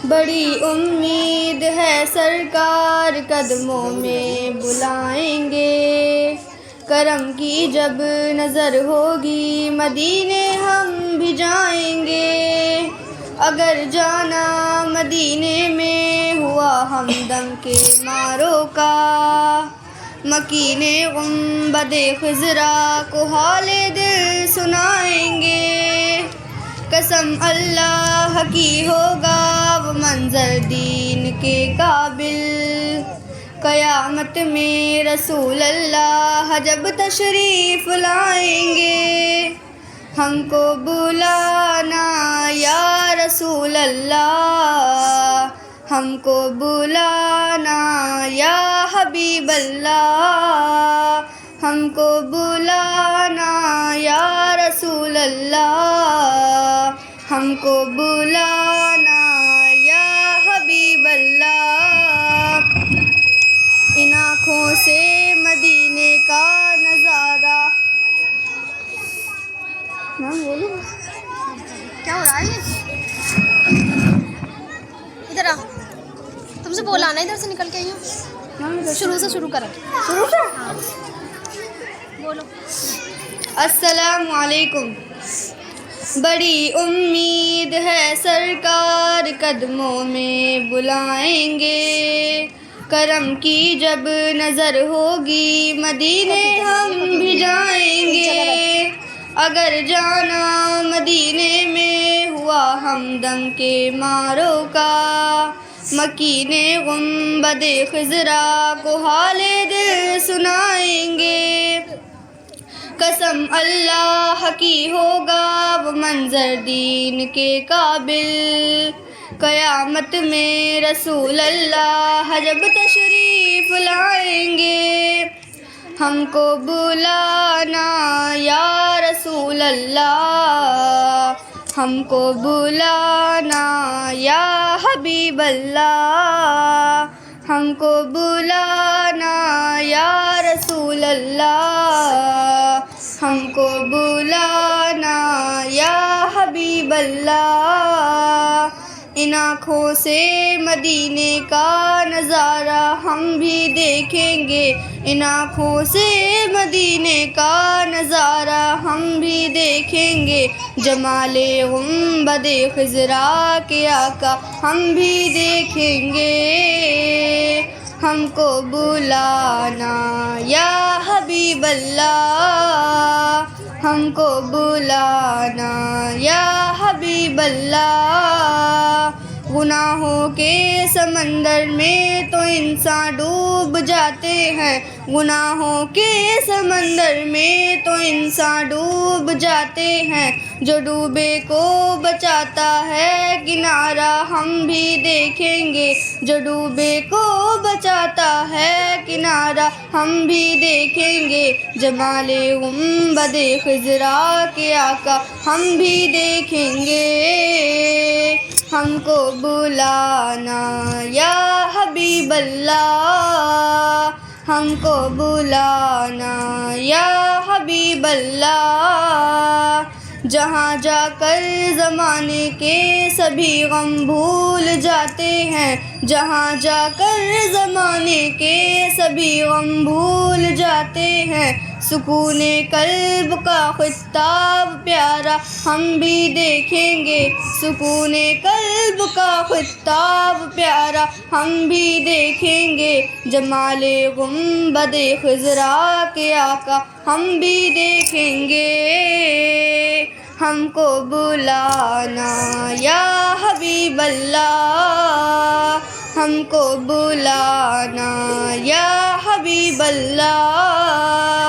بڑی امید ہے سرکار قدموں میں بلائیں گے، کرم کی جب نظر ہوگی مدینے ہم بھی جائیں گے، اگر جانا مدینے میں ہوا ہمدم کے ماروں کا، مکین گنبد خضرا کو حال دل سنائیں گے، قسم اللہ کی ہوگا وہ منظر دین کے قابل، قیامت میں رسول اللہ جب تشریف لائیں گے، ہم کو بلانا یا رسول اللہ، ہم کو بلانا یا حبیب اللہ، ہم کو بلانا یا رسول اللہ، ہم کو بلانا یا حبیب اللہ۔ ان آنکھوں سے مدینے کا نظارہ، کیا ہو رہا ہے یہ؟ ادھر آ، تم سے بولانا، ادھر سے نکل کے آئی ہو، شروع سے شروع کرو، شروع سے بولو۔ السلام علیکم۔ بڑی امید ہے سرکار قدموں میں بلائیں گے، کرم کی جب نظر ہوگی مدینے ہم بھی جائیں گے، اگر جانا مدینے میں ہوا ہمدم کے ماروں کا، مکین گنبد خضرا کو حال دل سنائیں گے، قسم اللہ کی ہوگا وہ منظر دین کے قابل، قیامت میں رسول اللہ جب تشریف لائیں گے، ہم کو بلانا یا رسول اللہ، ہم کو بلانا یا حبیب اللہ، ہم کو بلانا یا رسول اللہ، ہم کو بلانا یا حبیب اللہ۔ ان آنکھوں سے مدینے کا نظارہ ہم بھی دیکھیں گے، ان آنکھوں سے مدینے کا نظارہ ہم بھی دیکھیں گے، جمال گنبد خضرا کے آقا ہم بھی دیکھیں گے، ہم کو بلانا یا حبیب اللہ، ہم کو بلانا یا حبیب اللہ۔ گناہوں کے سمندر میں تو انسان ڈوب جاتے ہیں، گناہوں کے سمندر میں تو انسان ڈوب جاتے ہیں، جو ڈوبے کو بچاتا ہے کنارہ ہم بھی دیکھیں گے، جو ڈوبے کو بچاتا ہے کنارہ ہم بھی دیکھیں گے، جمال گنبد خضرا کے آقا ہم بھی دیکھیں گے، ہم کو بلانا یا حبیب اللہ، ہم کو بلانا یا حبیب اللہ۔ جہاں جا کر زمانے کے سبھی غم بھول جاتے ہیں، جہاں جا کر زمانے کے سبھی غم بھول جاتے ہیں، سکون قلب کا خطاب پیارا ہم بھی دیکھیں گے، سکون قلب کا خطاب پیارا ہم بھی دیکھیں گے، جمال گنبد خضرا کے آقا ہم بھی دیکھیں گے، ہم کو بلانا یا حبیب اللہ، ہم کو بلانا یا حبیب اللہ۔